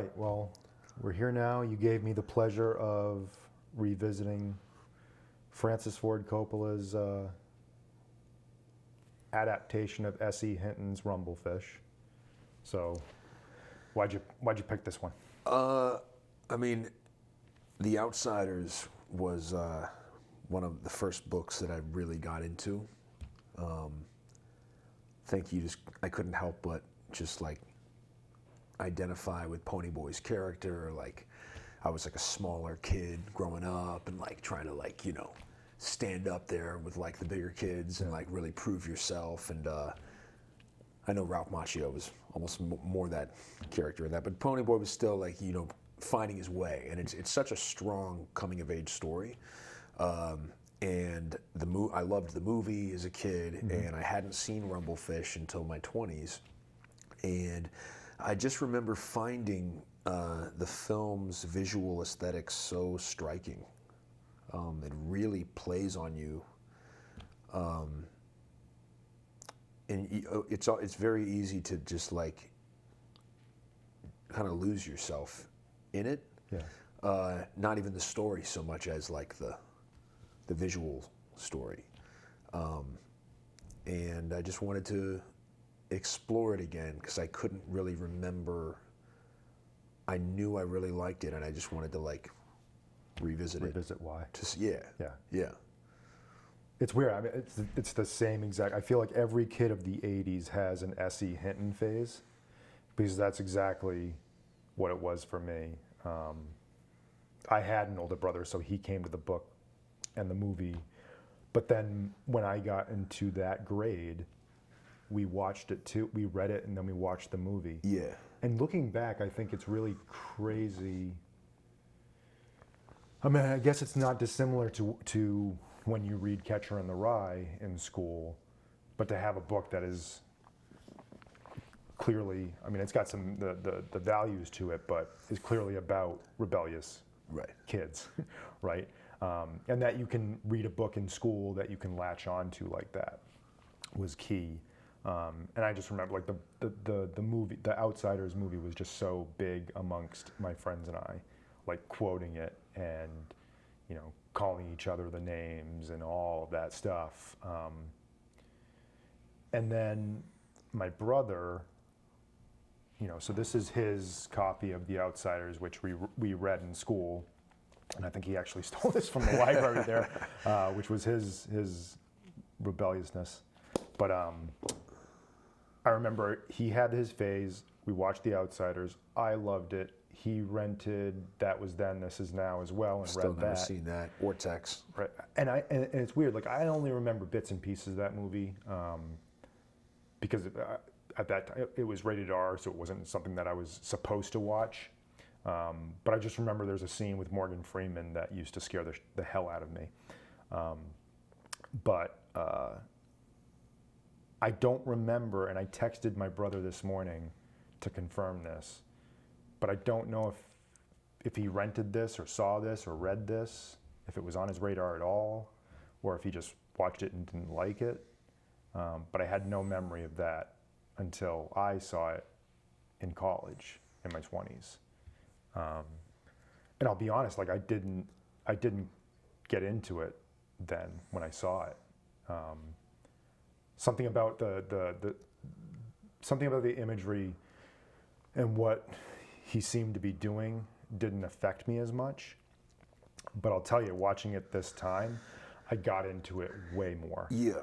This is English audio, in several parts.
right, well, we're here now. You gave me the pleasure of revisiting Francis Ford Coppola's adaptation of S.E. Hinton's Rumblefish. So, why'd you pick this one? I mean, The Outsiders was one of the first books that I really got into. I couldn't help but just like identify with Ponyboy's character. Like, I was like a smaller kid growing up and like trying to like, you know, stand up there with like the bigger kids and like really prove yourself. And I know Ralph Macchio was almost more that character in that, but Ponyboy was still like, you know, finding his way. And it's such a strong coming of age story. And I loved the movie as a kid, and I hadn't seen Rumblefish until my 20s. And I just remember finding the film's visual aesthetics so striking. It really plays on you. And it's very easy to just like kind of lose yourself in it. Yeah. Not even the story so much as like the visual story. And I just wanted to explore it again because I couldn't really remember. I knew I really liked it and I just wanted to like revisit it. Revisit why? Yeah. It's weird. I mean, it's the same exact. I feel like every kid of the '80s has an S.E. Hinton phase, because that's exactly what it was for me. I had an older brother, so he came to the book and the movie. But then when I got into that grade, we watched it too. We read it and then we watched the movie. Yeah. And looking back, I think it's really crazy. I mean, I guess it's not dissimilar to when you read Catcher in the Rye in school, but to have a book that is clearly, I mean, it's got some the values to it, but is clearly about rebellious kids, right? And that you can read a book in school that you can latch on to like that was key. And I just remember like the movie, The Outsiders movie was just so big amongst my friends and I, like quoting it and, you know, calling each other the names and all of that stuff. And then my brother, you know, so this is his copy of The Outsiders, which we read in school. And I think he actually stole this from the library there, which was his rebelliousness. But I remember he had his phase. We watched The Outsiders. I loved it. He rented That Was Then, This Is Now as well and Still read never that. seen that. Or text. Right. And it's weird. Like, I only remember bits and pieces of that movie because at that time it was rated R, so it wasn't something that I was supposed to watch. But I just remember there's a scene with Morgan Freeman that used to scare the hell out of me. But I don't remember, and I texted my brother this morning to confirm this, but I don't know if he rented this or saw this or read this, if it was on his radar at all, or if he just watched it and didn't like it. But I had no memory of that until I saw it in college in my 20s. And I'll be honest, like I didn't get into it then when I saw it. Something about something about the imagery and what he seemed to be doing didn't affect me as much. But I'll tell you, watching it this time, I got into it way more. Yeah.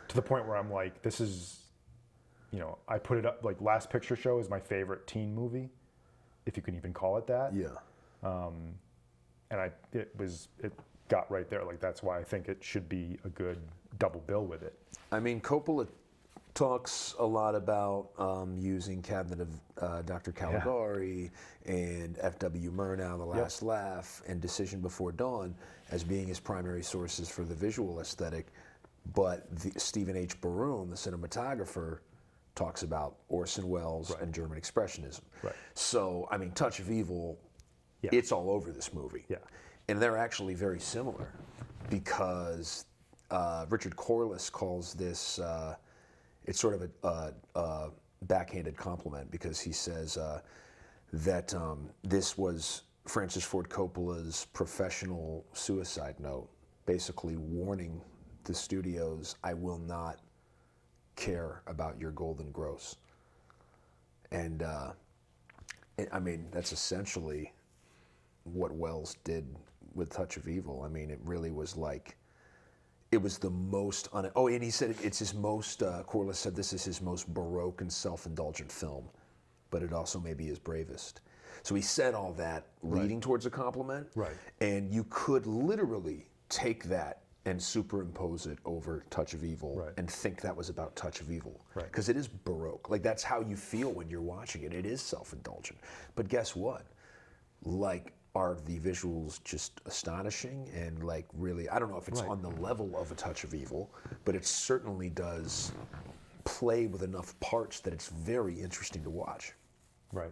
To the point where I'm like, this is, you know, I put it up, like Last Picture Show is my favorite teen movie, if you can even call it that. Yeah. And it got right there. Like, that's why I think it should be a good double bill with it. I mean, Coppola talks a lot about using Cabinet of Dr. Caligari and F.W. Murnau, The Last Laugh, and Decision Before Dawn as being his primary sources for the visual aesthetic. But Stephen H. Barroom, the cinematographer, talks about Orson Welles and German Expressionism. Right. So, I mean, Touch of Evil, it's all over this movie. Yeah. And they're actually very similar because Richard Corliss calls this, it's sort of a backhanded compliment because he says that this was Francis Ford Coppola's professional suicide note, basically warning the studios, I will not care about your golden gross. And I mean, that's essentially what Wells did with Touch of Evil. I mean, it really was like, it was the most, and he said it's his most, Corliss said this is his most baroque and self-indulgent film, but it also may be his bravest. So he said all that leading towards a compliment. Right. And you could literally take that and superimpose it over Touch of Evil and think that was about Touch of Evil. Because it is baroque. Like, that's how you feel when you're watching it. It is self-indulgent. But guess what? Like, are the visuals just astonishing and like really, I don't know if it's on the level of a Touch of Evil, but it certainly does play with enough parts that it's very interesting to watch. Right.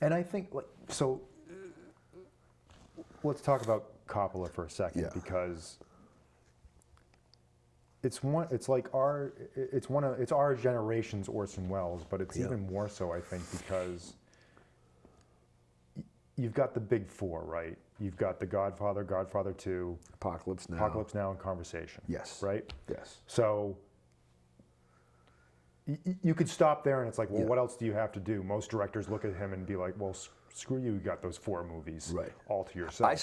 And I think, like, so let's talk about Coppola for a second, because it's our generation's Orson Welles, but it's even more so, I think, because you've got the big four, right? You've got The Godfather, Godfather 2, Apocalypse Now, and Conversation. Yes. Right? Yes. So you could stop there and it's like, well, what else do you have to do? Most directors look at him and be like, well, screw you, you got those 4 movies all to yourself. I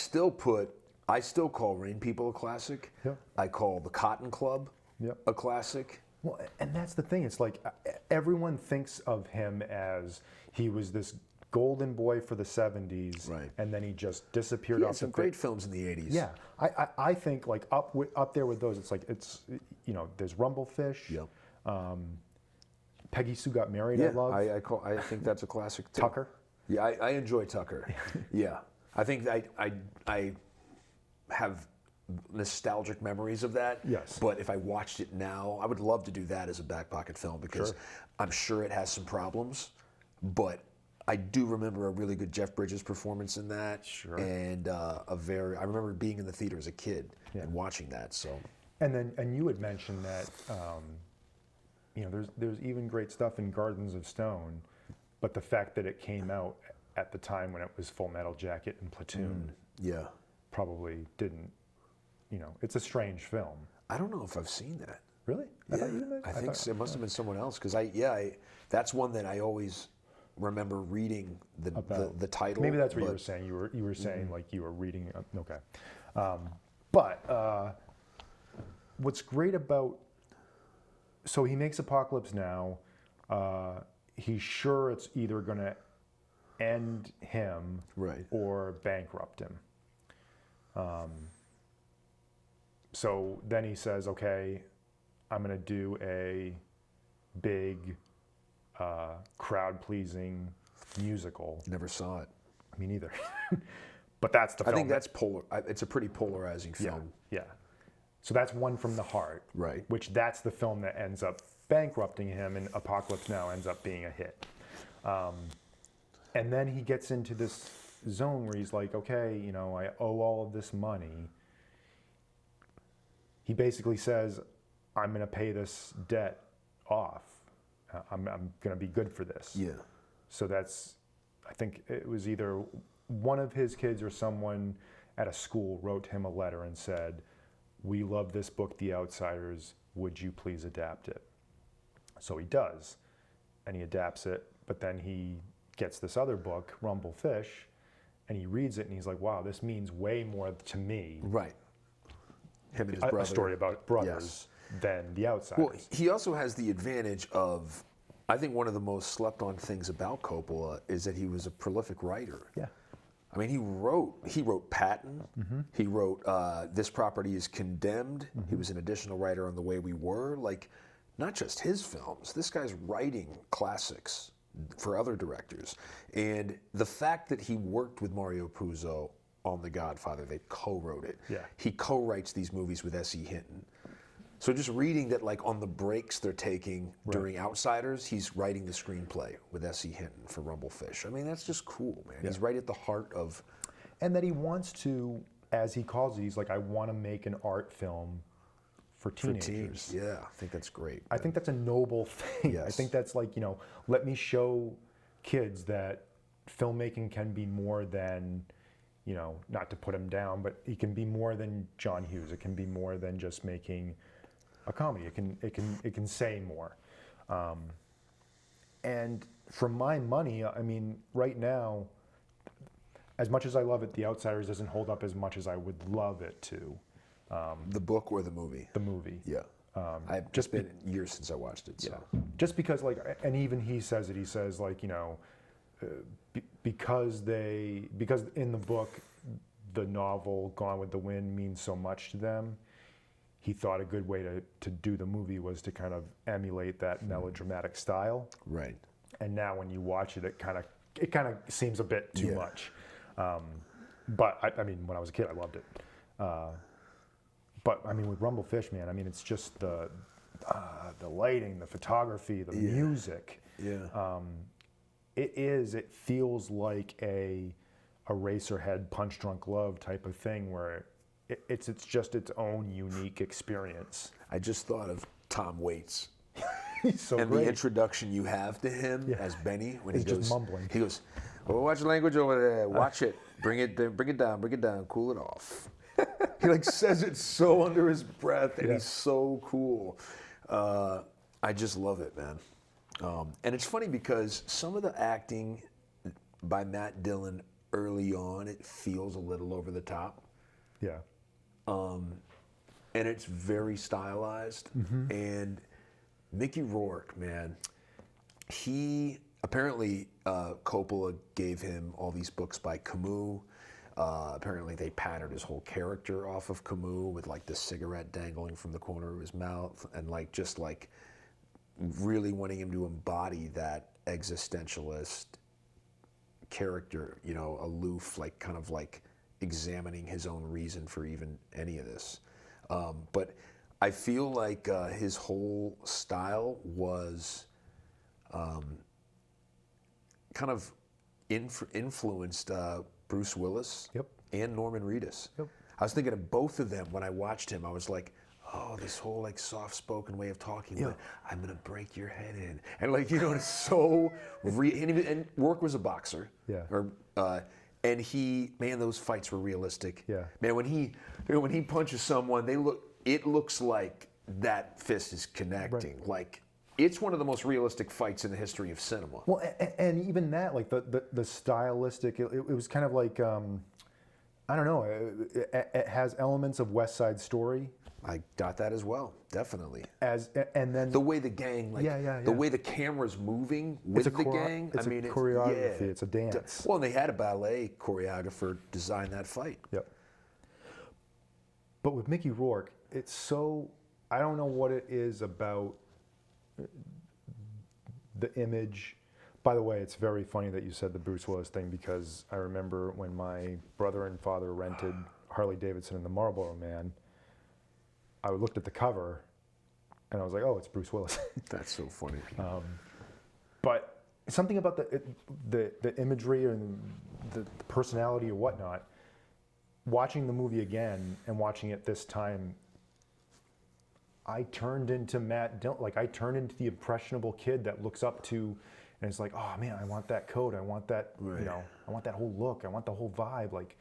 still call Rain People a classic. Yeah. I call The Cotton Club a classic. Well, and that's the thing. It's like everyone thinks of him as he was this golden boy for the 70s, and then he just disappeared off the some great films in the 80s. Yeah, I think like up there with those. It's like there's Rumblefish. Peggy Sue Got Married. I love. I think that's a classic too. Tucker. Yeah, I enjoy Tucker. Yeah, I think I have nostalgic memories of that. Yes. But if I watched it now, I would love to do that as a back pocket film because I'm sure it has some problems, but I do remember a really good Jeff Bridges performance in that. Sure. And I remember being in the theater as a kid and watching that. So. And you had mentioned that there's even great stuff in Gardens of Stone, but the fact that it came out at the time when it was Full Metal Jacket and Platoon, probably didn't. It's a strange film. I don't know if I've seen that. Really? I think it must have been someone else because that's one that I always remember reading the title. Maybe that's what you were saying. You were saying like you were reading. Okay, but what's great about so he makes Apocalypse Now. He's sure it's either going to end him or bankrupt him. So then he says, okay, I'm going to do a big crowd-pleasing musical. Never saw it. Me neither. But that's the film. I think that's it's a pretty polarizing film. Yeah. So that's One from the Heart. Right. Which that's the film that ends up bankrupting him, and Apocalypse Now ends up being a hit. And then he gets into this zone where he's like, okay, I owe all of this money. He basically says, I'm going to pay this debt off. I'm going to be good for this. Yeah. So I think it was either one of his kids or someone at a school wrote him a letter and said, we love this book, The Outsiders. Would you please adapt it? So he does, and he adapts it, but then he gets this other book, Rumblefish, and he reads it and he's like, wow, this means way more to me. Right. Him and his brother. A story about brothers than The Outsiders. Well, he also has the advantage of, I think one of the most slept on things about Coppola is that he was a prolific writer. Yeah. I mean, he wrote Patton. Mm-hmm. He wrote This Property is Condemned. Mm-hmm. He was an additional writer on The Way We Were. Like, not just his films. This guy's writing classics for other directors. And the fact that he worked with Mario Puzo on The Godfather, they co-wrote it. Yeah. He co-writes these movies with S.E. Hinton. So just reading that, like, on the breaks they're taking during Outsiders, he's writing the screenplay with S.E. Hinton for Rumblefish. I mean, that's just cool, man. Yeah. He's right at the heart of... And that he wants to, as he calls it, he's like, I want to make an art film for teenagers. For teens. Yeah, I think that's great. I think that's a noble thing. Yes. I think that's like, let me show kids that filmmaking can be more than, you know, not to put him down, but it can be more than John Hughes. It can be more than just making a comedy. It can say more. And for my money, I mean, right now, as much as I love it, The Outsiders doesn't hold up as much as I would love it to. The book or the movie? The movie. Yeah. I've just been years since I watched it. So. Yeah. Just because, like, and even he says it. He says, like, you know, because in the book, the novel Gone with the Wind means so much to them. He thought a good way to do the movie was to kind of emulate that melodramatic style. Right. And now when you watch it, it kind of seems a bit too much. But I mean, when I was a kid, I loved it. But I mean, with Rumblefish, man, I mean, it's just the lighting, the photography, the music. Yeah. It feels like a Eraserhead Punch Drunk Love type of thing where it's just its own unique experience. I just thought of Tom Waits. He's so and great. The introduction you have to him as Benny when He's he goes, just mumbling. He goes, "Oh, watch the language over there. Watch it. Bring it down. Cool it off." He like says it so under his breath, and he's so cool. I just love it, man. And it's funny because some of the acting by Matt Dillon early on, it feels a little over the top. Yeah. And it's very stylized. And Mickey Rourke, man, he apparently Coppola gave him all these books by Camus. Apparently they patterned his whole character off of Camus with like the cigarette dangling from the corner of his mouth and like just like really wanting him to embody that existentialist character, you know, aloof, like kind of like examining his own reason for even any of this. But I feel like his whole style was kind of influenced Bruce Willis and Norman Reedus. I was thinking of both of them when I watched him. I was like, oh, this whole like soft-spoken way of talking, but I'm gonna break your head in, and like, you know, it's so and Rourke was a boxer, and man, those fights were realistic. Man, when he punches someone, it looks like that fist is connecting. Like, it's one of the most realistic fights in the history of cinema. Well, and even that, like the stylistic, it was kind of like, I don't know, it has elements of West Side Story. I got that as well, definitely. And then the way the gang, like the way the camera's moving with the gang. It's choreography. It's a dance. Well, and they had a ballet choreographer design that fight. Yep. But with Mickey Rourke, it's so, I don't know what it is about the image. By the way, it's very funny that you said the Bruce Willis thing, because I remember when my brother and father rented Harley Davidson and the Marlboro Man, I looked at the cover and I was like, oh, it's Bruce Willis. That's so funny. But something about the imagery and the personality or whatnot, watching the movie again and watching it this time, I turned into Matt Dillon. Like, I turned into the impressionable kid that looks up to, and it's like, oh man, I want that coat. I want that, you know, I want that whole look. I want the whole vibe. Like,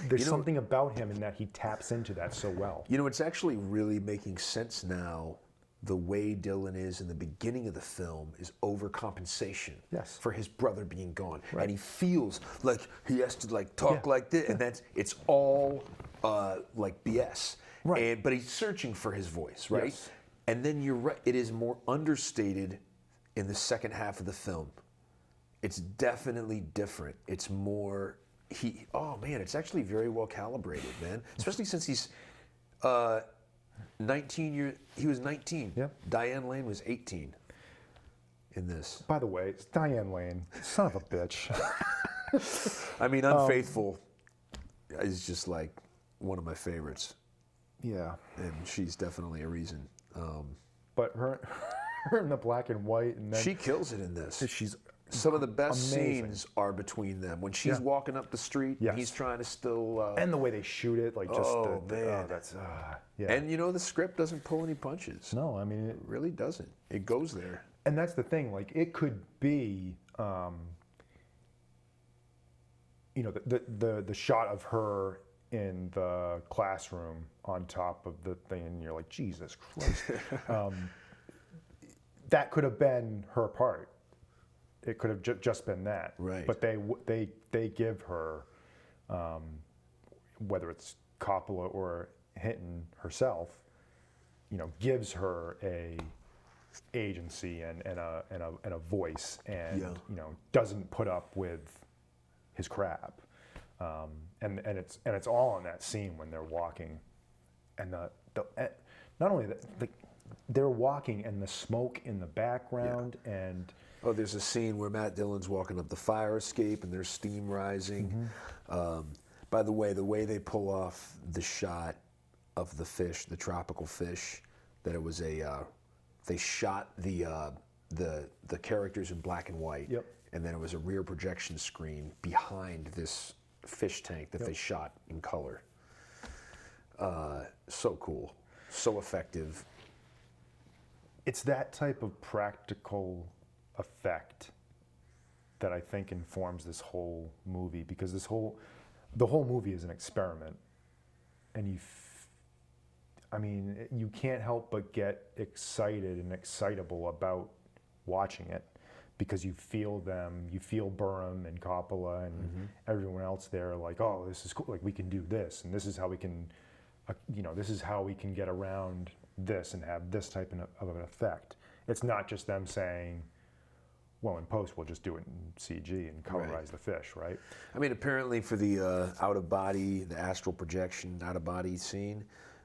there's something about him in that he taps into that so well. You know, it's actually really making sense now. The way Dillon is in the beginning of the film is overcompensation for his brother being gone. And he feels like he has to like talk like this, and it's all like BS. But he's searching for his voice, right? And then you're right, it is more understated in the second half of the film. It's definitely different. It's more, it's actually very well calibrated, man. Especially since he's 19 he was 19. Diane Lane was 18 in this. By the way, it's Diane Lane, son of a bitch. I mean, Unfaithful is just like one of my favorites. Yeah. And she's definitely a reason. But her in the black and white, and then she kills it in this. She's some of the best scenes are between them when she's walking up the street and he's trying to still and the way they shoot it, like just and you know, the script doesn't pull any punches. No, I mean, it really doesn't. It goes there. And that's the thing, like, it could be you know, the shot of her in the classroom on top of the thing, and you're like, Jesus Christ. That could have been her part. It could have just been that. Right. But they give her, whether it's Coppola or Hinton herself, you know, gives her a agency and a voice, and you know, doesn't put up with his crap. And it's all in that scene when they're walking, and not only that, they're walking and the smoke in the background, and oh, there's a scene where Matt Dillon's walking up the fire escape and there's steam rising. By the way they pull off the shot of the fish, the tropical fish, that it was they shot the characters in black and white, and then it was a rear projection screen behind this fish tank that they shot in color. So cool, so effective. It's that type of practical effect that I think informs this whole movie, because the whole movie is an experiment, and I mean, you can't help but get excited and excitable about watching it, because you feel them, you feel Burham and Coppola and everyone else there, like, oh, this is cool, like we can do this, and this is how we can, you know, this is how we can get around this and have this type of an effect. It's not just them saying, well, in post we'll just do it in CG and colorize the fish, right? I mean, apparently for the the astral projection out-of-body scene,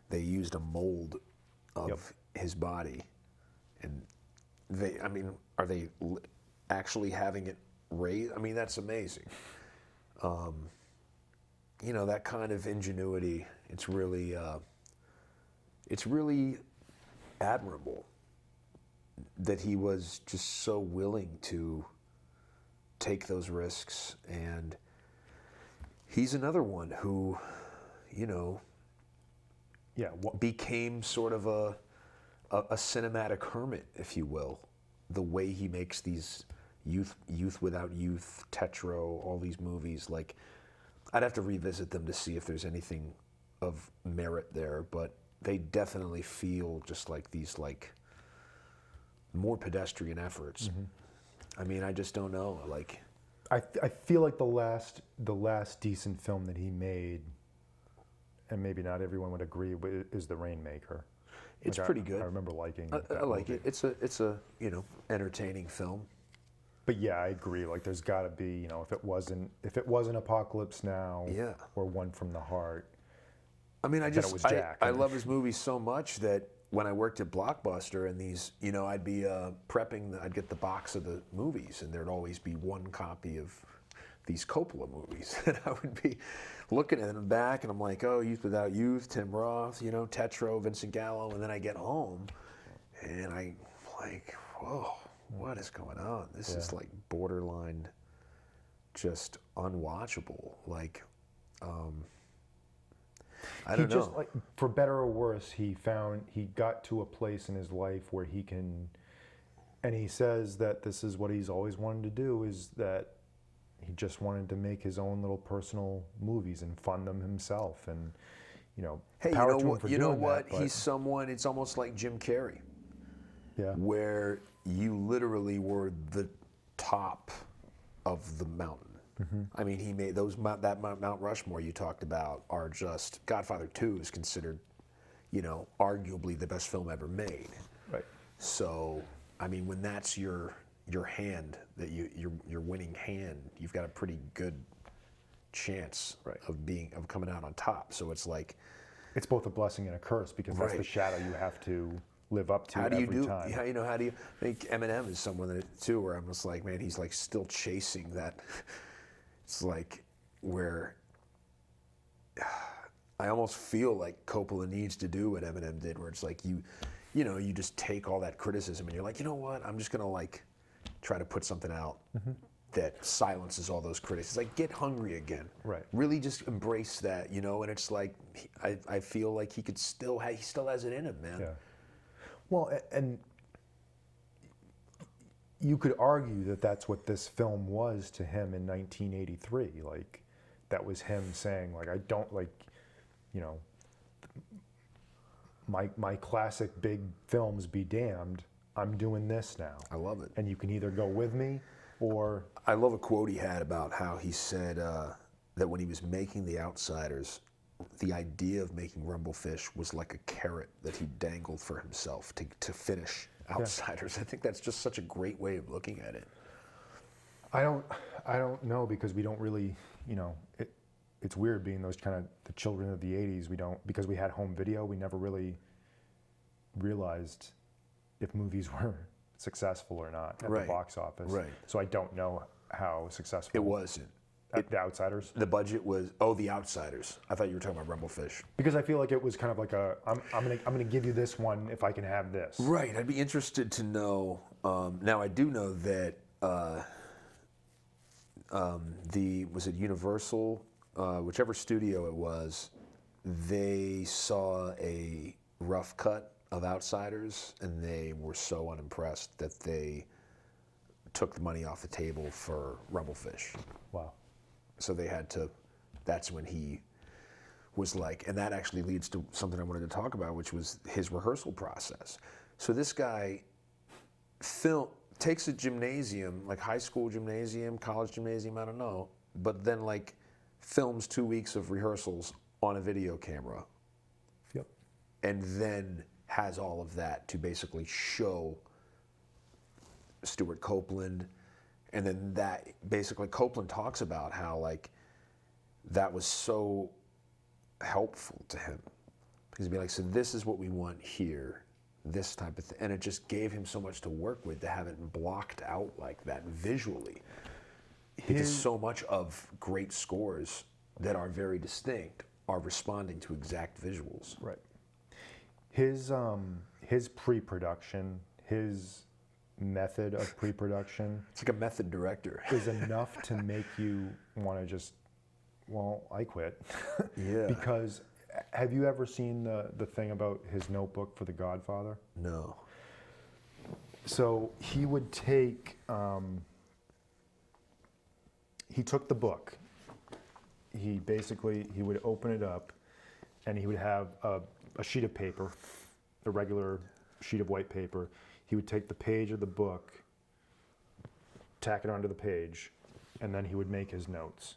they used a mold of his body, and I mean, are they actually having it raised? I mean, that's amazing. You know, that kind of ingenuity, it's really admirable that he was just so willing to take those risks. And he's another one who, you know, became sort of a cinematic hermit, if you will. The way he makes these Youth Without Youth, Tetro, all these movies, like, I'd have to revisit them to see if there's anything of merit there, but they definitely feel just like these, like, more pedestrian efforts. I mean, I just don't know. Like, I feel like the last decent film that he made, and maybe not everyone would agree, but is The Rainmaker. It's pretty good. I remember liking. I like it. It's a you know, entertaining film. But yeah, I agree. Like, there's got to be, you know, if it wasn't Apocalypse Now, or One from the Heart. I mean, I love his movies so much that when I worked at Blockbuster and these, you know, I'd be prepping, I'd get the box of the movies, and there'd always be one copy of these Coppola movies, and I would be looking at them back, and I'm like, oh, Youth Without Youth, Tim Roth, you know, Tetro, Vincent Gallo, and then I get home, and I'm like, whoa, what is going on? This is like borderline, just unwatchable. Like, I don't know. Just, like, for better or worse, he got to a place in his life where he can, and he says that this is what he's always wanted to do, is that he just wanted to make his own little personal movies and fund them himself. And, you know, hey, power to him for doing that, he's someone, it's almost like Jim Carrey. Where you literally were the top of the mountain. I mean, he made that Mount Rushmore you talked about are just, Godfather 2 is considered, you know, arguably the best film ever made. Right. So, I mean, when that's your hand, that your winning hand, you've got a pretty good chance of coming out on top. So it's like, it's both a blessing and a curse, because that's the shadow you have to live up to every time. Yeah, you know, how do you I think Eminem is someone that too, where I'm just like, man, he's like still chasing that. It's like where I almost feel like Coppola needs to do what Eminem did, where it's like you know, you just take all that criticism and you're like, you know what, I'm just gonna like try to put something out that silences all those critics. It's like, get hungry again. Right. Really just embrace that, you know. And it's like, I feel like he still has it in him, man. Yeah. Well, and you could argue that that's what this film was to him in 1983. Like, that was him saying, like, I don't, like, you know, my classic big films be damned, I'm doing this now. I love it. And you can either go with me or... I love a quote he had about how he said that when he was making The Outsiders, the idea of making Rumblefish was like a carrot that he dangled for himself to finish Outsiders. I think that's just such a great way of looking at it. I don't know, because we don't really, you know, it's weird being those kind of the children of the 80s. We don't, because we had home video, we never really realized if movies were successful or not at the box office. Right. So I don't know how successful it wasn't. The Outsiders. The budget was The Outsiders. I thought you were talking about Rumblefish. Because I feel like it was kind of like a I'm gonna give you this one if I can have this. Right. I'd be interested to know. Now I do know that was it Universal, whichever studio it was, they saw a rough cut of Outsiders, and they were so unimpressed that they took the money off the table for Rumblefish. Wow. So they had to, that's when he was like, and that actually leads to something I wanted to talk about, which was his rehearsal process. So this guy takes a gymnasium, like high school gymnasium, college gymnasium, I don't know, but then like films 2 weeks of rehearsals on a video camera. Yep. And then has all of that to basically show Stuart Copeland. And then that basically Copeland talks about how like that was so helpful to him, because he'd be like, so this is what we want here, this type of thing, and it just gave him so much to work with to have it blocked out like that visually, because so much of great scores that are very distinct are responding to exact visuals. Right. His pre-production, his method of pre-production, it's like a method director, is enough to make you want to just, well, I quit. Yeah. Because have you ever seen the thing about his notebook for The Godfather? No. So he would take, he took the book, he would open it up, and he would have a sheet of paper, a regular sheet of white paper. He would take the page of the book, tack it onto the page, and then he would make his notes.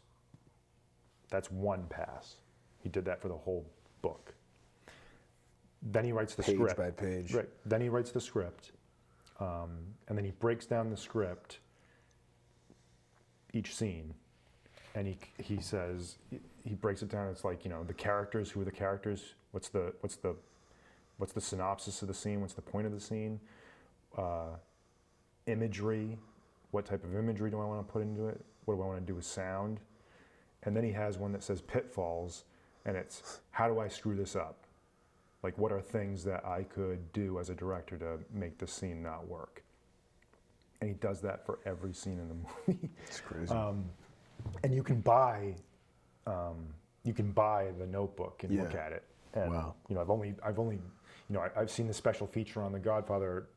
That's one pass. He did that for the whole book. Then he writes the script. Page by page. Right. Then he writes the script, and then he breaks down the script, each scene, and he says, he breaks it down. It's like, you know, the characters. Who are the characters? What's the synopsis of the scene? What's the point of the scene? Imagery, what type of imagery do I want to put into it? What do I want to do with sound? And then he has one that says pitfalls, and it's, how do I screw this up? Like, what are things that I could do as a director to make the scene not work? And he does that for every scene in the movie. It's crazy. And you can buy the notebook and look at it. And, wow. You know, I've seen the special feature on the Godfather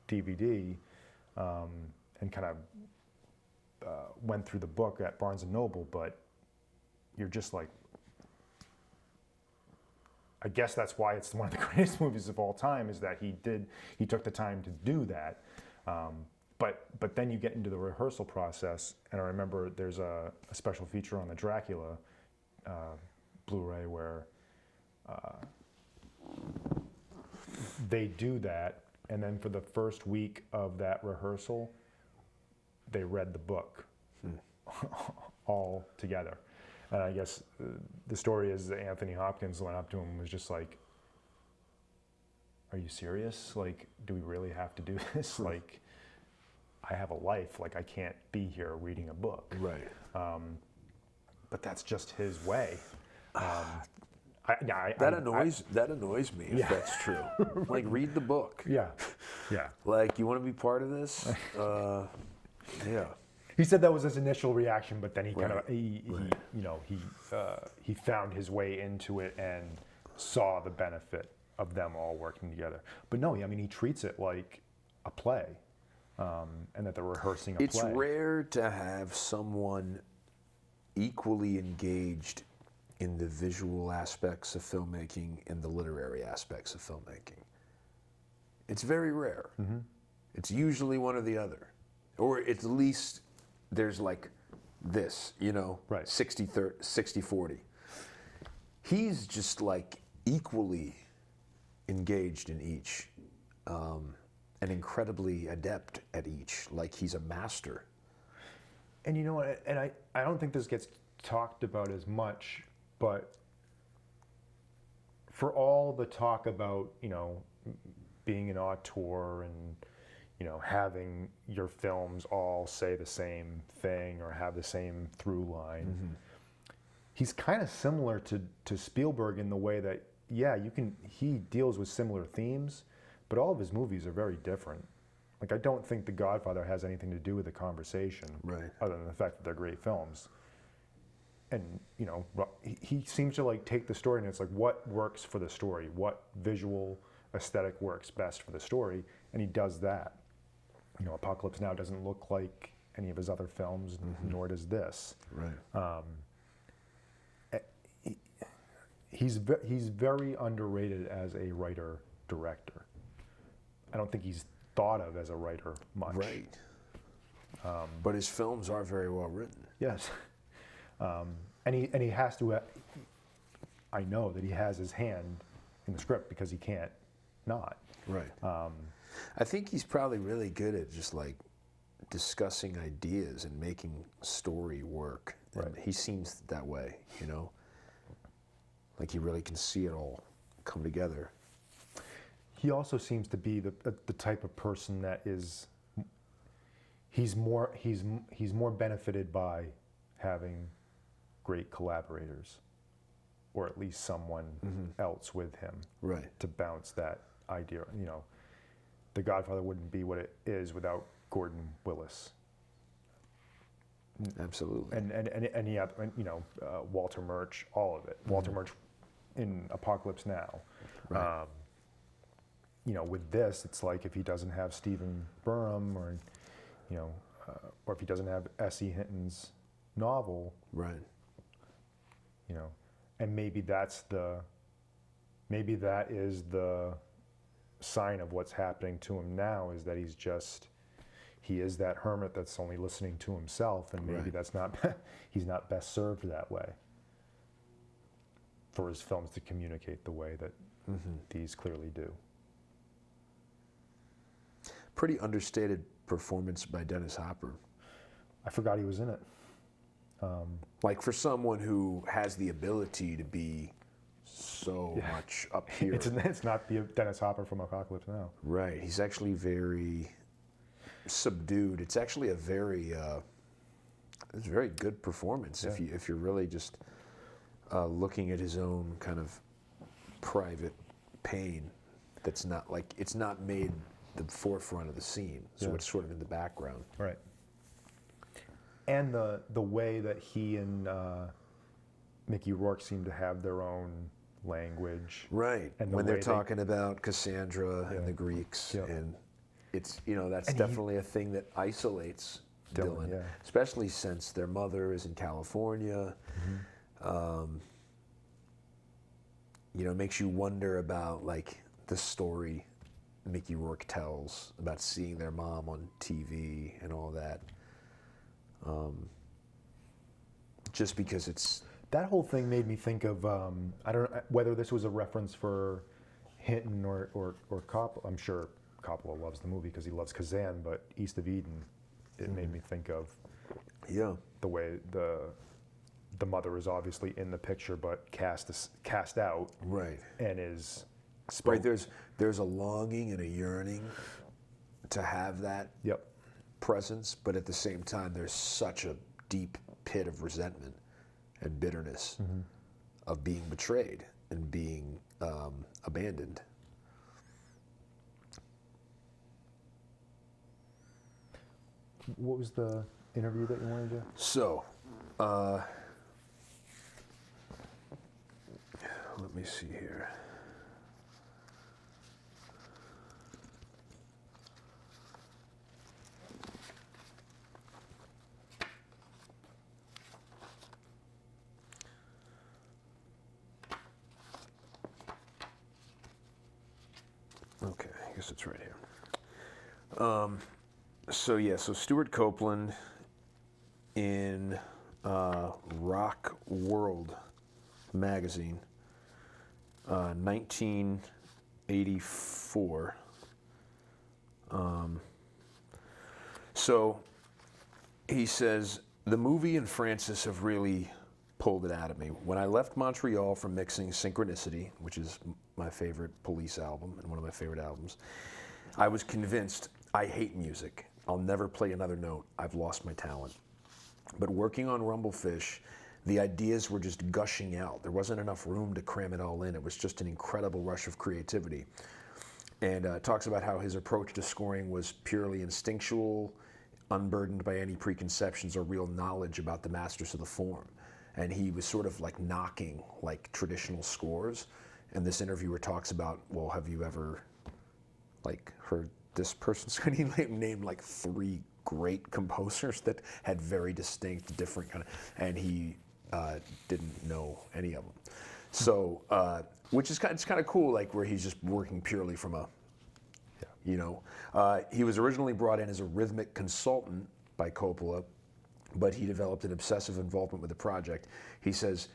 DVD, and kind of went through the book at Barnes & Noble, but you're just like, I guess that's why it's one of the greatest movies of all time, is that he took the time to do that. But then you get into the rehearsal process, and I remember there's a special feature on the Dracula Blu-ray where they do that, and then for the first week of that rehearsal, they read the book all together. And I guess the story is that Anthony Hopkins went up to him and was just like, are you serious? Like, do we really have to do this? Like, I have a life. Like, I can't be here reading a book. Right. But that's just his way. That annoys me if that's true. Like, read the book. Yeah. Like, you want to be part of this? Yeah. He said that was his initial reaction, but then he kind of he found his way into it and saw the benefit of them all working together. But no, I mean, he treats it like a play, and that they're rehearsing a play. It's rare to have someone equally engaged in the visual aspects of filmmaking and the literary aspects of filmmaking. It's very rare. It's usually one or the other. Or at least there's like this, you know, Right. 60-40. He's just like equally engaged in each, and incredibly adept at each. Like he's a master. And you know what, and I don't think this gets talked about as much, but for all the talk about, you know, being an auteur and, you know, having your films all say the same thing or have the same through line, he's kind of similar to Spielberg in the way that, yeah, he deals with similar themes, but all of his movies are very different. Like, I don't think The Godfather has anything to do with the conversation, Right. other than the fact that they're great films. And, you know, he seems to like take the story and it's like, what works for the story? What visual aesthetic works best for the story? And he does that. You know, Apocalypse Now doesn't look like any of his other films, nor does this. Right. He's very underrated as a writer-director. I don't think he's thought of as a writer much. Right. But his films are very well written. Yes. And he has to, I know that he has his hand in the script because he can't not. Right. I think he's probably really good at just like discussing ideas and making story work. And Right. he seems that way, you know? Like he really can see it all come together. He also seems to be the type of person that is, he's more benefited by having great collaborators, or at least someone else with him, Right. to bounce that idea. You know, The Godfather wouldn't be what it is without Gordon Willis, Absolutely. and he had, you know, Walter Murch, all of it. Walter Murch in Apocalypse Now. Right. You know, with this, it's like if he doesn't have Stephen Burham, or, you know, or if he doesn't have S.E. Hinton's novel, Right. you know, and maybe that is the sign of what's happening to him now, is that he is that hermit that's only listening to himself, and maybe Right. that's not, he's not best served that way, for his films to communicate the way that these clearly do. Pretty understated performance by Dennis Hopper. I forgot he was in it. Like for someone who has the ability to be so much up here. It's not the Dennis Hopper from Apocalypse Now. Right. He's actually very subdued. It's actually it's a very good performance if you're really just looking at his own kind of private pain. That's not like, it's not made the forefront of the scene, so it's sort of in the background. Right. And the way that he and Mickey Rourke seem to have their own language. Right. And when they're talking about Cassandra and the Greeks, Yep. and it's, you know, that's And definitely a thing that isolates Dylan, yeah. especially since their mother is in California. You know, it makes you wonder about like the story Mickey Rourke tells about seeing their mom on TV and all that. Just because it's... That whole thing made me think of, I don't know whether this was a reference for Hinton or Coppola. I'm sure Coppola loves the movie because he loves Kazan, but East of Eden, it made me think of the way the mother is obviously in the picture, but cast out, Right. and is Right, there's a longing and a yearning to have that presence, but at the same time, there's such a deep pit of resentment and bitterness of being betrayed and being abandoned. What was the interview that you wanted to? So, let me see here. guess it's right here. So Stuart Copeland in Rock World magazine, 1984. So he says, the movie and Francis have really pulled it out of me. When I left Montreal from mixing Synchronicity, which is my favorite Police album and one of my favorite albums, I was convinced I hate music. I'll never play another note. I've lost my talent. But working on Rumblefish, the ideas were just gushing out. There wasn't enough room to cram it all in. It was just an incredible rush of creativity. And talks about how his approach to scoring was purely instinctual, unburdened by any preconceptions or real knowledge about the masters of the form. And he was sort of like knocking like traditional scores. And this interviewer talks about, well, have you ever like heard this person's he named like 3 great composers that had very distinct, different kind of, and he didn't know any of them. So, which is it's kind of cool, like where he's just working purely from a, you know, he was originally brought in as a rhythmic consultant by Coppola, but he developed an obsessive involvement with the project. He says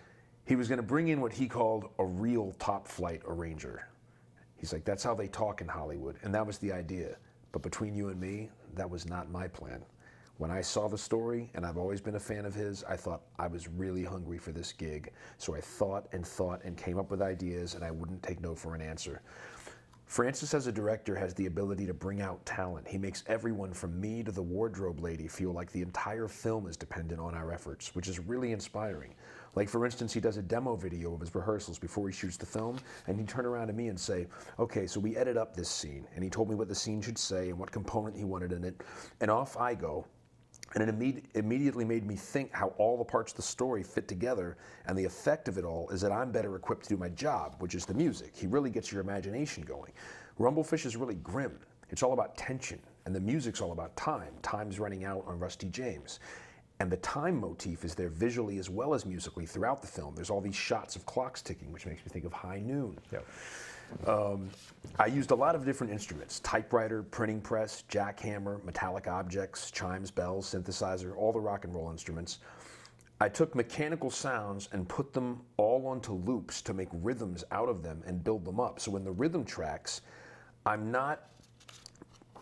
he was going to bring in what he called a real top-flight arranger. He's like, that's how they talk in Hollywood, and that was the idea. But between you and me, that was not my plan. When I saw the story, and I've always been a fan of his, I thought I was really hungry for this gig. So I thought and came up with ideas, and I wouldn't take no for an answer. Francis, as a director, has the ability to bring out talent. He makes everyone from me to the wardrobe lady feel like the entire film is dependent on our efforts, which is really inspiring. Like, for instance, he does a demo video of his rehearsals before he shoots the film, and he'd turn around to me and say, okay, so we edit up this scene, and he told me what the scene should say and what component he wanted in it, and off I go. And it immediately made me think how all the parts of the story fit together, and the effect of it all is that I'm better equipped to do my job, which is the music. He really gets your imagination going. Rumblefish is really grim. It's all about tension, and the music's all about time. Time's running out on Rusty James. And the time motif is there visually as well as musically throughout the film. There's all these shots of clocks ticking, which makes me think of High Noon. Yep. I used a lot of different instruments: typewriter, printing press, jackhammer, metallic objects, chimes, bells, synthesizer, all the rock and roll instruments. I took mechanical sounds and put them all onto loops to make rhythms out of them and build them up. So in the rhythm tracks, I'm not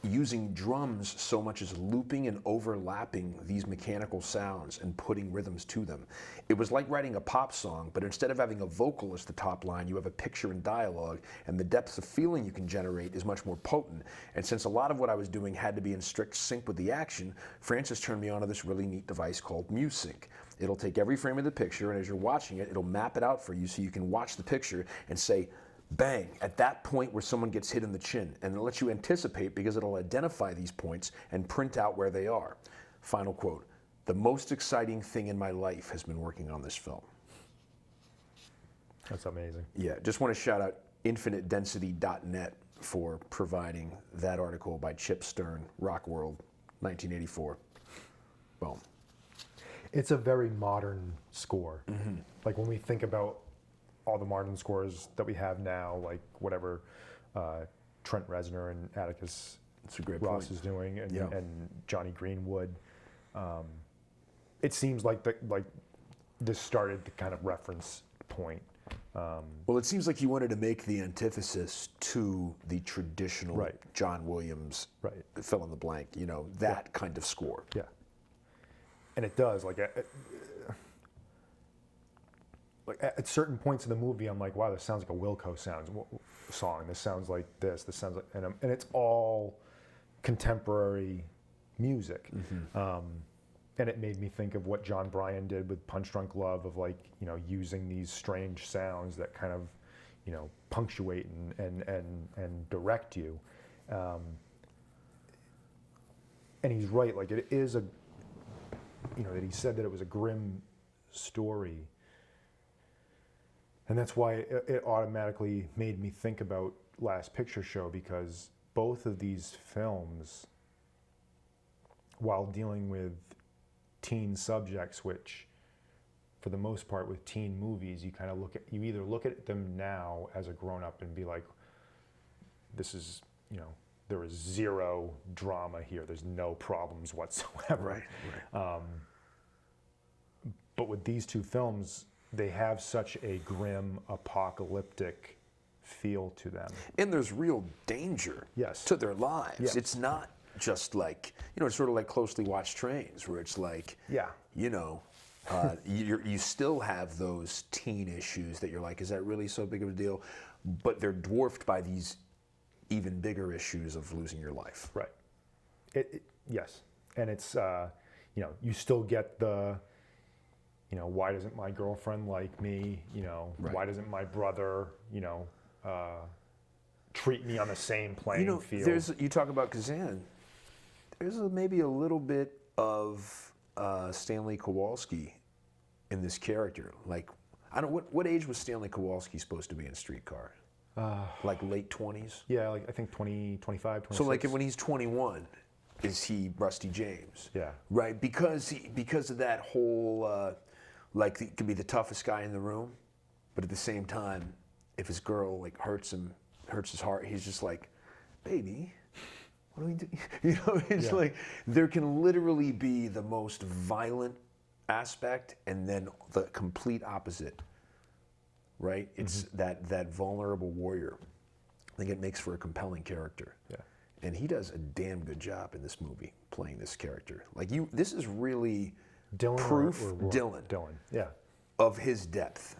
using drums so much as looping and overlapping these mechanical sounds and putting rhythms to them. It was like writing a pop song, but instead of having a vocal as the top line, you have a picture and dialogue, and the depth of feeling you can generate is much more potent. And since a lot of what I was doing had to be in strict sync with the action, Francis turned me onto this really neat device called MuSync. It'll take every frame of the picture, and as you're watching it, it'll map it out for you so you can watch the picture and say, bang, at that point where someone gets hit in the chin, and it'll let you anticipate because it'll identify these points and print out where they are. Final quote, the most exciting thing in my life has been working on this film. That's amazing. Yeah, just want to shout out infinitedensity.net for providing that article by Chip Stern, Rock World, 1984. Boom. It's a very modern score. Mm-hmm. Like when we think about all the modern scores that we have now, like whatever Trent Reznor and Atticus Ross is doing, and Johnny Greenwood, it seems like this started the kind of reference point. Well, it seems like he wanted to make the antithesis to the traditional John Williams, fill in the blank, you know, that kind of score. Yeah, and it does. Like at certain points in the movie, I'm like, wow, this sounds like a Wilco song. This sounds like this. This sounds like, and it's all contemporary music. Mm-hmm. And it made me think of what John Bryan did with Punch Drunk Love, of like, you know, using these strange sounds that kind of, you know, punctuate and direct you. And he's right. Like, it is a, you know, that he said that it was a grim story. And that's why it automatically made me think about Last Picture Show, because both of these films, while dealing with teen subjects, which for the most part with teen movies, you kind of you either look at them now as a grown-up and be like, this is you know, there is zero drama here. There's no problems whatsoever. Right. But with these two films, they have such a grim, apocalyptic feel to them. And there's real danger Yes. to their lives. Yes. It's not just like, you know, it's sort of like Closely Watched Trains, where it's like, Yeah. you know, you still have those teen issues that you're like, is that really so big of a deal? But they're dwarfed by these even bigger issues of losing your life. Right. Yes. And it's, you know, you still get the, you know, why doesn't my girlfriend like me? You know, Right. why doesn't my brother, you know, treat me on the same playing You know, field? you talk about Kazan, there's maybe a little bit of Stanley Kowalski in this character. Like, I don't, what age was Stanley Kowalski supposed to be in Streetcar? Like late 20s? Yeah, like I think 20, 25, 26. So like when he's 21, is he Rusty James? Yeah. Right, because of that whole, like it could be the toughest guy in the room, but at the same time, if his girl like hurts his heart, he's just like, baby, what do we do? You know, it's Yeah. like there can literally be the most violent aspect and then the complete opposite. Right? It's that vulnerable warrior. I think it makes for a compelling character. Yeah. And he does a damn good job in this movie playing this character. Like this is really Dylan proof or Dylan Dylan. Yeah. of his depth.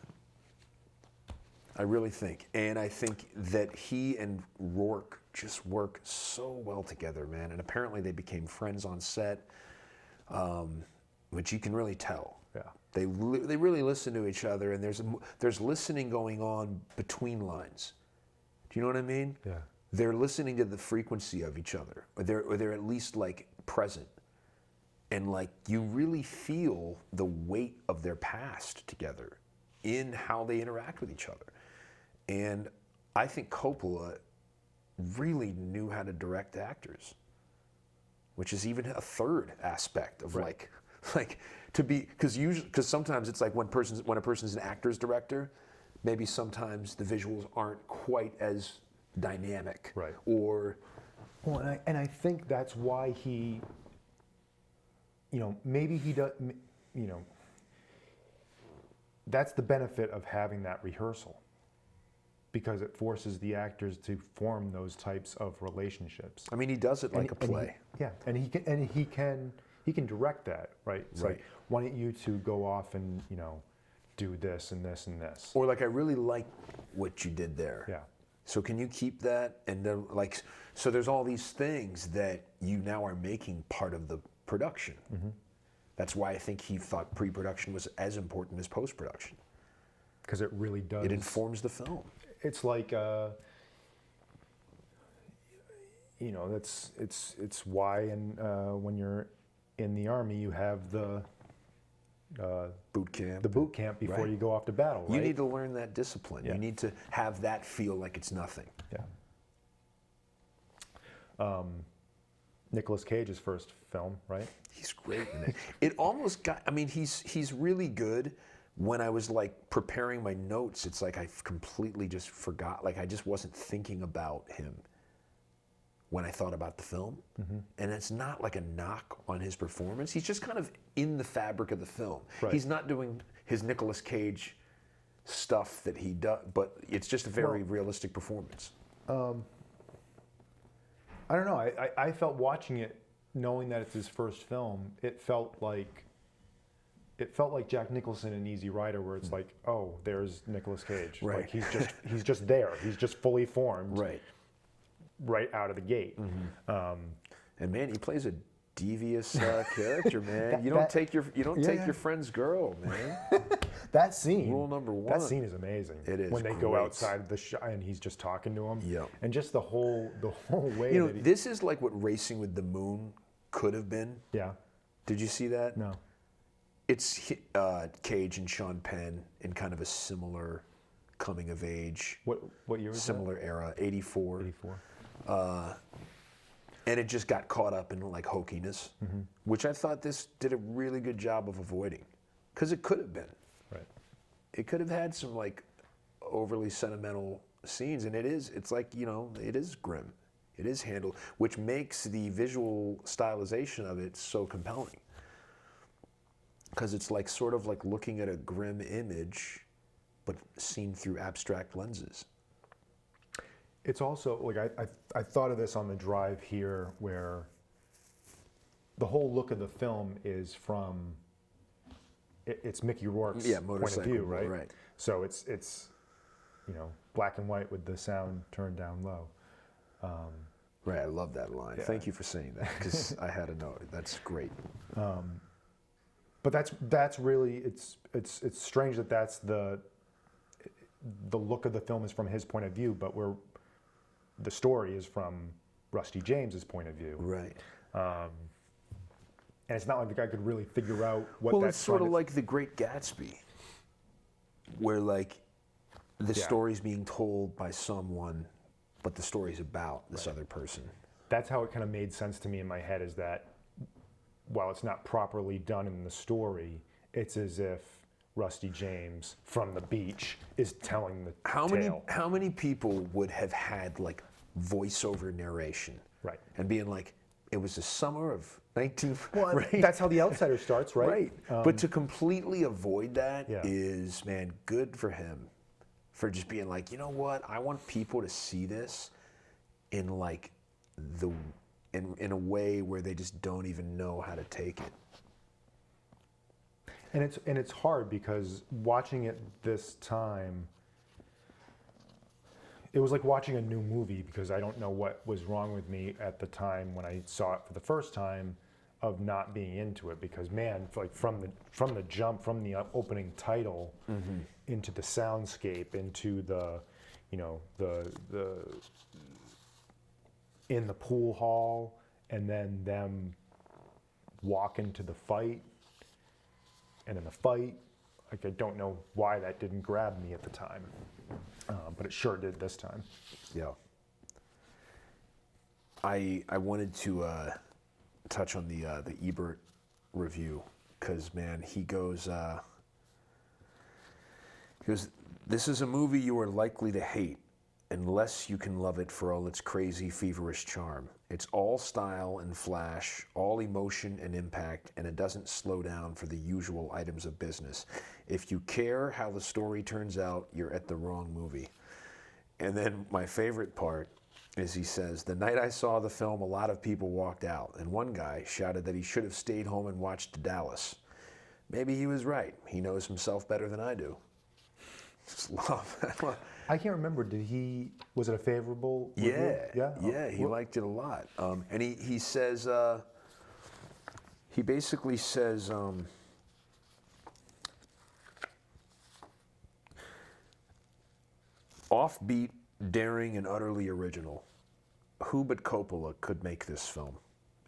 I really think. And I think that he and Rourke just work so well together, man. And apparently they became friends on set, which you can really tell. Yeah. They really listen to each other, and there's listening going on between lines. Do you know what I mean? Yeah. They're listening to the frequency of each other, or they're at least like present, and like you really feel the weight of their past together in how they interact with each other. And I think Coppola really knew how to direct actors, which is even a third aspect of Right. like to be, because sometimes it's like when a person's an actor's director, maybe sometimes the visuals aren't quite as dynamic. Right. Or Well, and I think that's why he, you know, maybe he does, you know, that's the benefit of having that rehearsal, because it forces the actors to form those types of relationships. I mean, he does it like a play. And he can direct that, right? It's Right. like, why don't you two go off and, you know, do this and this and this. Or like, I really like what you did there. Yeah. So can you keep that? And then like, so there's all these things that you now are making part of the production. That's why I think he thought pre-production was as important as post-production. Because it really does. It informs the film. It's like, you know, it's why when you're in the Army, you have the Boot camp. the boot camp before Right. you go off to battle, right? You need to learn that discipline. Yeah. You need to have that feel like it's nothing. Yeah. Nicolas Cage's first film, right? He's great in it. It almost got, I mean, he's really good. When I was like preparing my notes, it's like I completely just forgot, like I just wasn't thinking about him when I thought about the film. And it's not like a knock on his performance. He's just kind of in the fabric of the film. Right. He's not doing his Nicolas Cage stuff that he does, but it's just a very realistic performance. I don't know. I felt watching it, knowing that it's his first film, it felt like Jack Nicholson in Easy Rider, where it's like, oh, there's Nicolas Cage. Right. Like he's just there. He's just fully formed. Right. Out of the gate. And man, he plays a devious character, man. You don't take your friend's girl, man. That scene. Rule number one. That scene is amazing. It is when they go great. outside the shop and he's just talking to him. Yeah. And just the whole way. You know, that he, this is like what Racing with the Moon could have been. yeah. Did you see that? No. It's Cage and Sean Penn in kind of a similar coming of age, What year was similar era, 84. that? 84. And it just got caught up in like hokiness, which I thought this did a really good job of avoiding, because it could have been. Right. It could have had some like overly sentimental scenes, and it's like, you know, it is grim. It is handled, which makes the visual stylization of it so compelling. Because it's like sort of like looking at a grim image, but seen through abstract lenses. It's also, like, I thought of this on the drive here, where the whole look of the film is from, it's Mickey Rourke's point of view, right? Right. So it's you know, black and white with the sound turned down low. Right, I love that line. Yeah. Thank you for saying that, because I had to know it. That's great. But that's really, it's strange that that's the look of the film is from his point of view, but the story is from Rusty James's point of view. Right. And it's not like the guy could really figure out what Well, that's it's sort of like The Great Gatsby, where like the story's being told by someone, but the story's about this other person. That's how it kind of made sense to me in my head, is that while it's not properly done in the story, it's as if Rusty James from the beach is telling the tale. How many people would have had like voiceover narration, Right. and being like, it was the summer of 19... Well, right? that's how The Outsider starts, right? Right. But to completely avoid that is, Yeah. man, good for him. For just being like, you know what? I want people to see this in like in a way where they just don't even know how to take it. And it's hard, because watching it this time, it was like watching a new movie, because I don't know what was wrong with me at the time when I saw it for the first time, of not being into it. Because man, like from the jump, from the opening title into the soundscape, into the, you know, the in the pool hall, and then them walk into the fight, and in the fight, like, I don't know why that didn't grab me at the time, but it sure did this time. Yeah. I wanted to touch on the Ebert review, because man, he goes, this is a movie you are likely to hate unless you can love it for all its crazy, feverish charm. It's all style and flash, all emotion and impact, and it doesn't slow down for the usual items of business. If you care how the story turns out, you're at the wrong movie. And then my favorite part is he says, the night I saw the film, a lot of people walked out, and one guy shouted that he should have stayed home and watched Dallas. Maybe he was right. He knows himself better than I do. Just love that. I can't remember. Was it a favorable review? Yeah. Yeah. Yeah, he liked it a lot. And he says, he basically says, offbeat, daring, and utterly original. Who but Coppola could make this film?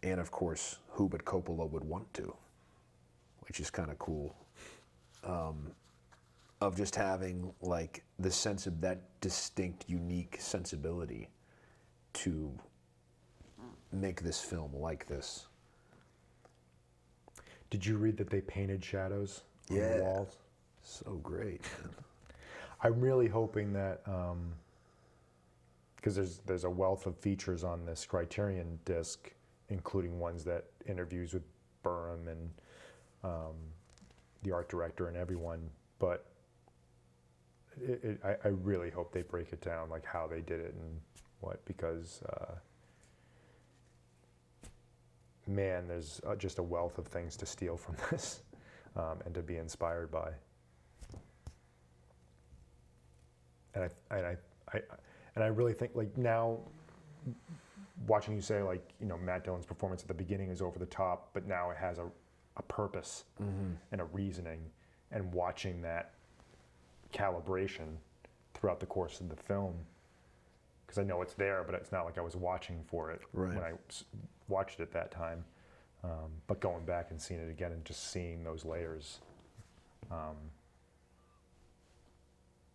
And of course, who but Coppola would want to? Which is kind of cool. Of just having like the sense of that distinct, unique sensibility to make this film like this. Did you read that they painted shadows on the walls? So great, man. I'm really hoping that, because there's a wealth of features on this Criterion disc, including ones that interviews with Burham and the art director and everyone, but I really hope they break it down, like how they did it and what, because man, there's just a wealth of things to steal from this and to be inspired by. And I really think, like, now watching you say, like, you know, Matt Dillon's performance at the beginning is over the top, but now it has a purpose and a reasoning, and watching that calibration throughout the course of the film, because I know it's there, but it's not like I was watching for it when I watched it that time. But going back and seeing it again and just seeing those layers,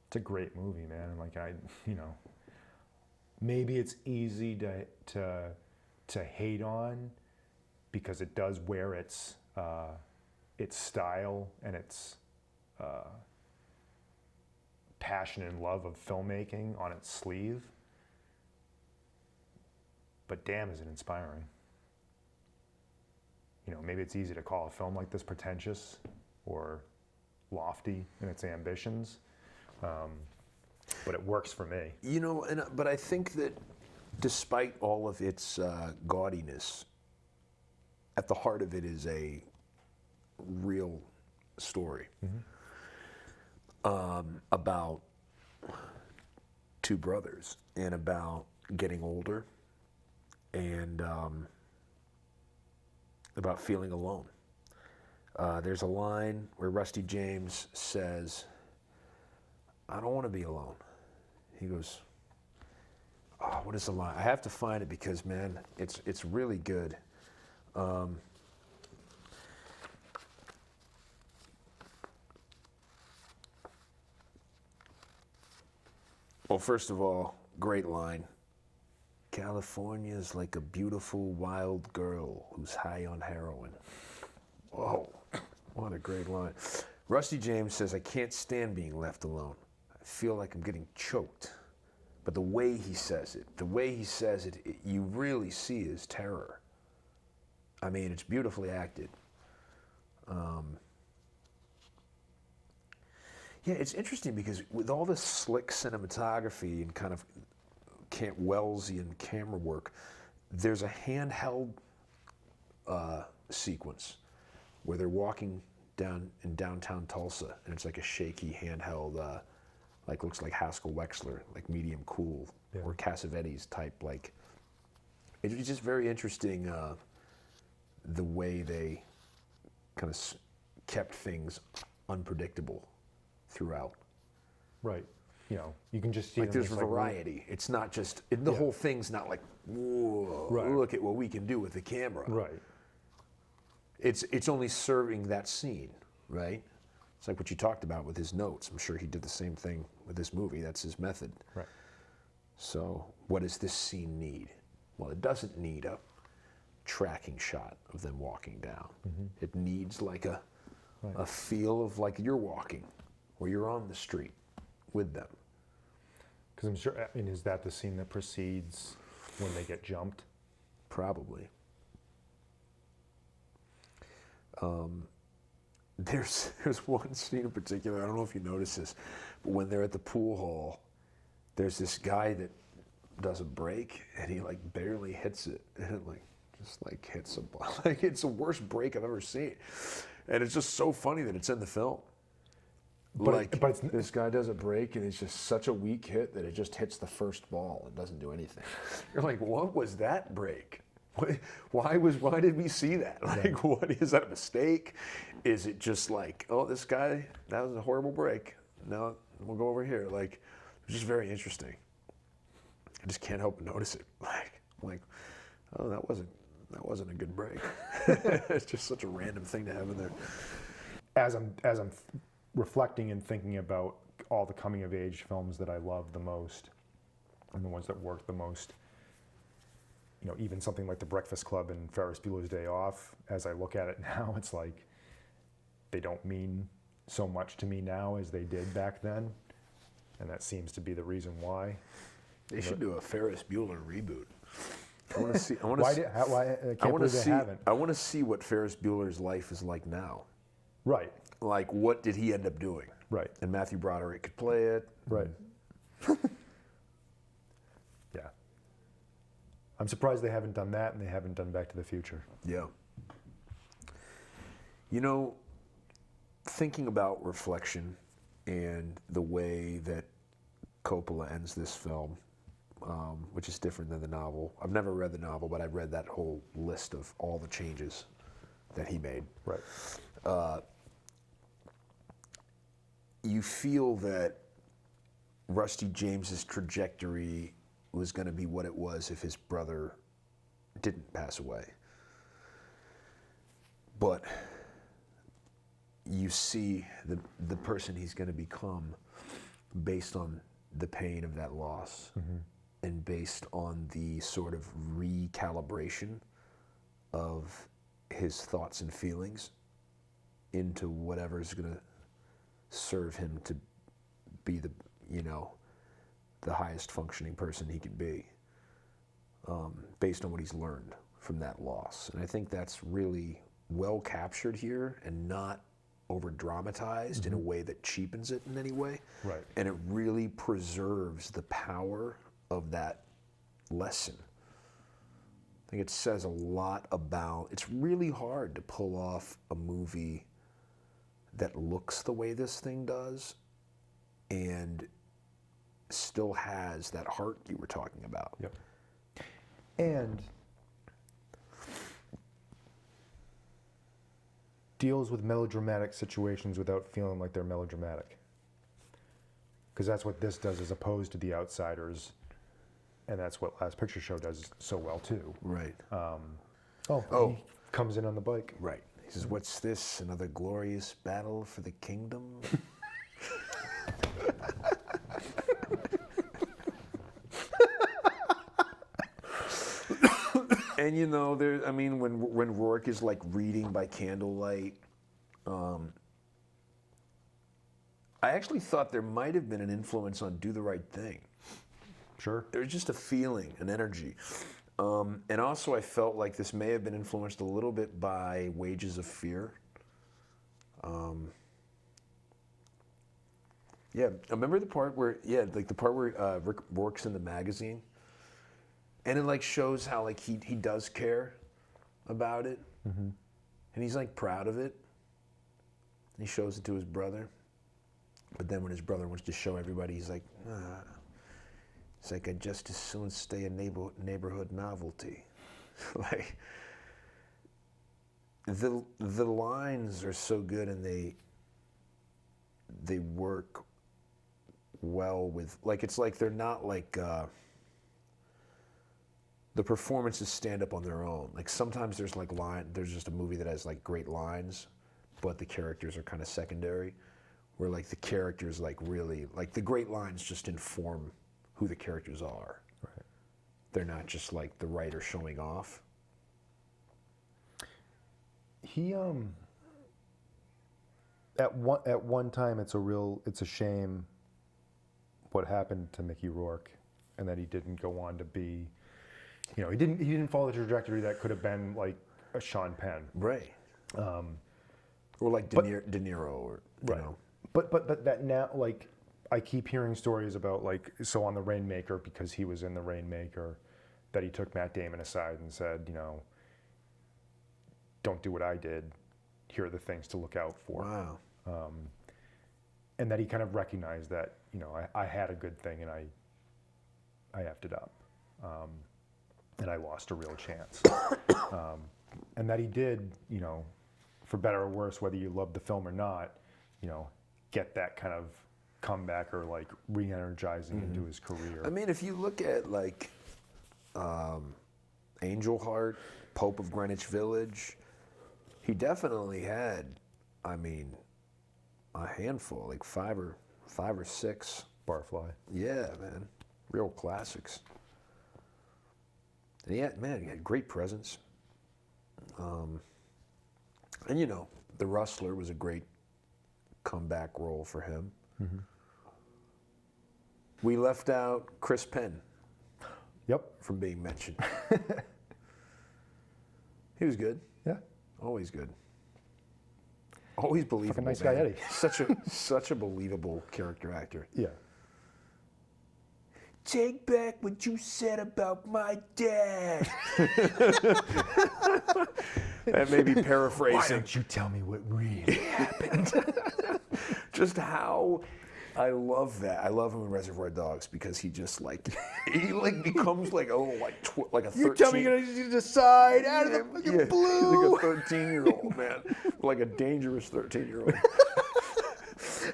it's a great movie, man. And like, you know, maybe it's easy to hate on, because it does wear its style and its passion and love of filmmaking on its sleeve. but damn, is it inspiring. You know, maybe it's easy to call a film like this pretentious or lofty in its ambitions, but it works for me. You know, but I think that despite all of its gaudiness, at the heart of it is a real story about two brothers and about getting older and about feeling alone. There's a line where Rusty James says, "I don't want to be alone." He goes, oh, what is the line? I have to find it because, man, it's really good. Well, first of all, great line. California's like a beautiful wild girl who's high on heroin. Whoa, what a great line. Rusty James says, "I can't stand being left alone. I feel like I'm getting choked." But the way he says it, you really see his terror. I mean, it's beautifully acted. Yeah, it's interesting because with all this slick cinematography and kind of Camp Wellesian camera work, there's a handheld sequence where they're walking down in downtown Tulsa, and it's like a shaky handheld, like looks like Haskell Wexler, like medium cool, or Cassavetes type. Like, it's just very interesting the way they kind of kept things unpredictable throughout. Right. You know, you can just see like there's variety. It's not just the whole thing's not like, whoa, look at what we can do with the camera. Right. It's only serving that scene, right? It's like what you talked about with his notes. I'm sure he did the same thing with this movie. That's his method. Right. So what does this scene need? Well, it doesn't need a tracking shot of them walking down. It needs like a feel of like you're walking or you're on the street with them. Because I'm sure, and is that the scene that precedes when they get jumped? Probably. There's one scene in particular, I don't know if you notice this, but when they're at the pool hall, there's this guy that does a break and he like barely hits it, and it like just like hits a ball. Like, it's the worst break I've ever seen, and it's just so funny that it's in the film. But this guy does a break and it's just such a weak hit that it just hits the first ball and doesn't do anything. You're like, what was that break? Why did we see that? Like, what is that, a mistake? Is it just like, oh, this guy, that was a horrible break. No, we'll go over here. Like, it's just very interesting. I just can't help but notice it. Like, oh, that wasn't a good break. It's just such a random thing to have in there. As I'm reflecting and thinking about all the coming of age films that I love the most and the ones that work the most, you know, even something like The Breakfast Club and Ferris Bueller's Day Off, as I look at it now, it's like they don't mean so much to me now as they did back then, and that seems to be the reason why. They should do a Ferris Bueller reboot. I want to see. I want to see what Ferris Bueller's life is like now. Right. Like, what did he end up doing? Right. And Matthew Broderick could play it. Right. Yeah. I'm surprised they haven't done that, and they haven't done Back to the Future. Yeah. You know, thinking about reflection and the way that Coppola ends this film, which is different than the novel. I've never read the novel, but I've read that whole list of all the changes that he made. Right. You feel that Rusty James's trajectory was going to be what it was if his brother didn't pass away. But you see the person he's going to become based on the pain of that loss, and based on the sort of recalibration of his thoughts and feelings into whatever's going to serve him to be the highest functioning person he can be. based on what he's learned from that loss. And I think that's really well captured here and not over dramatized in a way that cheapens it in any way. Right. And it really preserves the power of that lesson. I think it says a lot about, it's really hard to pull off a movie that looks the way this thing does and still has that heart you were talking about. Yep. And deals with melodramatic situations without feeling like they're melodramatic. Because that's what this does as opposed to The Outsiders. And that's what Last Picture Show does so well too. Right. He comes in on the bike. Right. He says, "What's this? Another glorious battle for the kingdom?" And you know, there. I mean, when Rourke is like reading by candlelight, I actually thought there might have been an influence on Do the Right Thing. Sure. There's just a feeling, an energy. And also I felt like this may have been influenced a little bit by Wages of Fear. Yeah, I remember the part where, Rick Rourke's in the magazine. And it like shows how like he does care about it. Mm-hmm. And he's like proud of it. And he shows it to his brother. But then when his brother wants to show everybody, he's like, it's like I'd just as soon stay a neighborhood novelty. Like the lines are so good and they work well with, like, it's like they're not like the performances stand up on their own. Like sometimes there's like there's just a movie that has like great lines, but the characters are kind of secondary. Where like the characters like really, like the great lines just inform who the characters are. Right. They're not just like the writer showing off. He at one time it's a shame what happened to Mickey Rourke, and that he didn't go on to be, he didn't follow the trajectory that could have been like a Sean Penn. Right. Or like De Niro, or you know. But that now, like, I keep hearing stories about, like, so on The Rainmaker, because he was in The Rainmaker, that he took Matt Damon aside and said, don't do what I did. Here are the things to look out for. Wow. And that he kind of recognized that, I had a good thing and I effed it up. And I lost a real chance. And that he did, for better or worse, whether you love the film or not, get that kind of comeback or like re-energizing into his career. I mean, if you look at like Angel Heart, Pope of Greenwich Village, he definitely had, I mean, a handful, like five or six. Barfly. Yeah, man, real classics. And he had great presence. And The Rustler was a great comeback role for him. Mm-hmm. We left out Chris Penn. Yep. From being mentioned. He was good. Yeah. Always good. Always believable. Fucking nice guy, Eddie. Such a believable character actor. Yeah. Take back what you said about my dad. That may be paraphrasing. Why don't you tell me what really happened? Just how I love that. I love him in Reservoir Dogs because he just like becomes like a 13. You tell me you're gonna decide out of the fucking blue. Like a 13-year-old man, like a dangerous 13-year-old.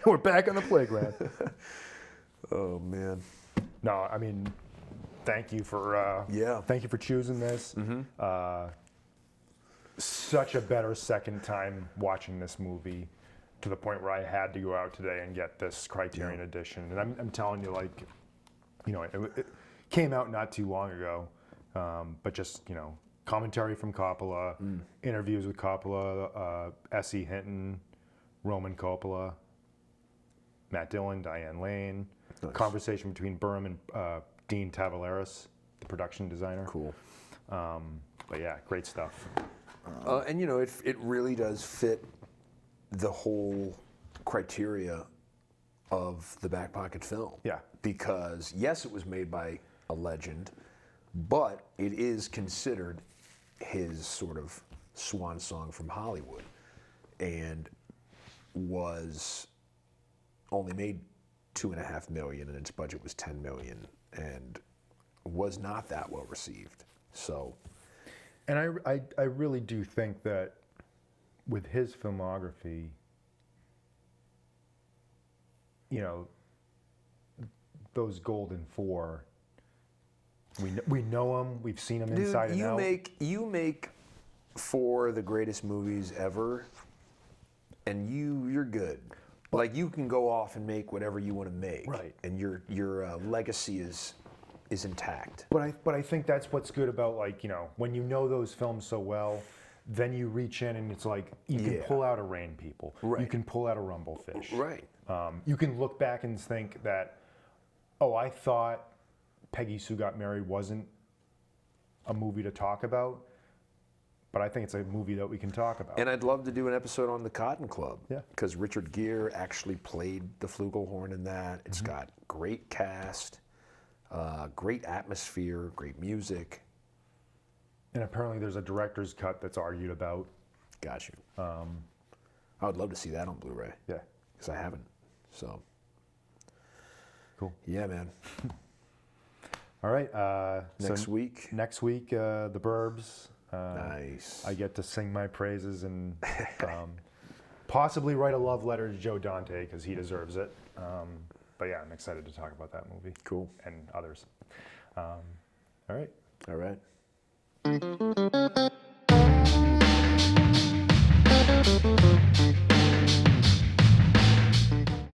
We're back on the playground. Oh man. No, I mean, thank you for choosing this. Mm-hmm. Such a better second time watching this movie, to the point where I had to go out today and get this Criterion edition. And I'm telling you, like, it came out not too long ago, but just, commentary from Coppola, interviews with Coppola, S.E. Hinton, Roman Coppola, Matt Dillon, Diane Lane, conversation between Burnham and Dean Tavoularis, the production designer. Cool. But yeah, great stuff. And you know, it really does fit the whole criteria of the Back Pocket film. Yeah. Because yes, it was made by a legend, but it is considered his sort of swan song from Hollywood, and was only made $2.5 million, and its budget was $10 million, and was not that well received. So, and I really do think that with his filmography, you know, those golden four, we know them, we've seen them inside and out. You make 4 of the greatest movies ever, and you're good. Like, you can go off and make whatever you want to make, right? And your legacy is intact. But I think that's what's good about, like, you know, when you know those films so well, then you reach in and it's like you can pull out a Rain People, right? You can pull out a Rumblefish, right? You can look back and think that, oh, I thought Peggy Sue Got Married wasn't a movie to talk about, but I think it's a movie that we can talk about. And I'd love to do an episode on the Cotton Club. Yeah. Because Richard Gere actually played the flugelhorn in that. It's got great cast, great atmosphere, great music. And apparently there's a director's cut that's argued about. Got you. I would love to see that on Blu-ray. Yeah. Because I haven't. So. Cool. Yeah, man. All right. Next week, The Burbs. Nice. I get to sing my praises and possibly write a love letter to Joe Dante because he deserves it. But yeah, I'm excited to talk about that movie. Cool. And others. All right. All right.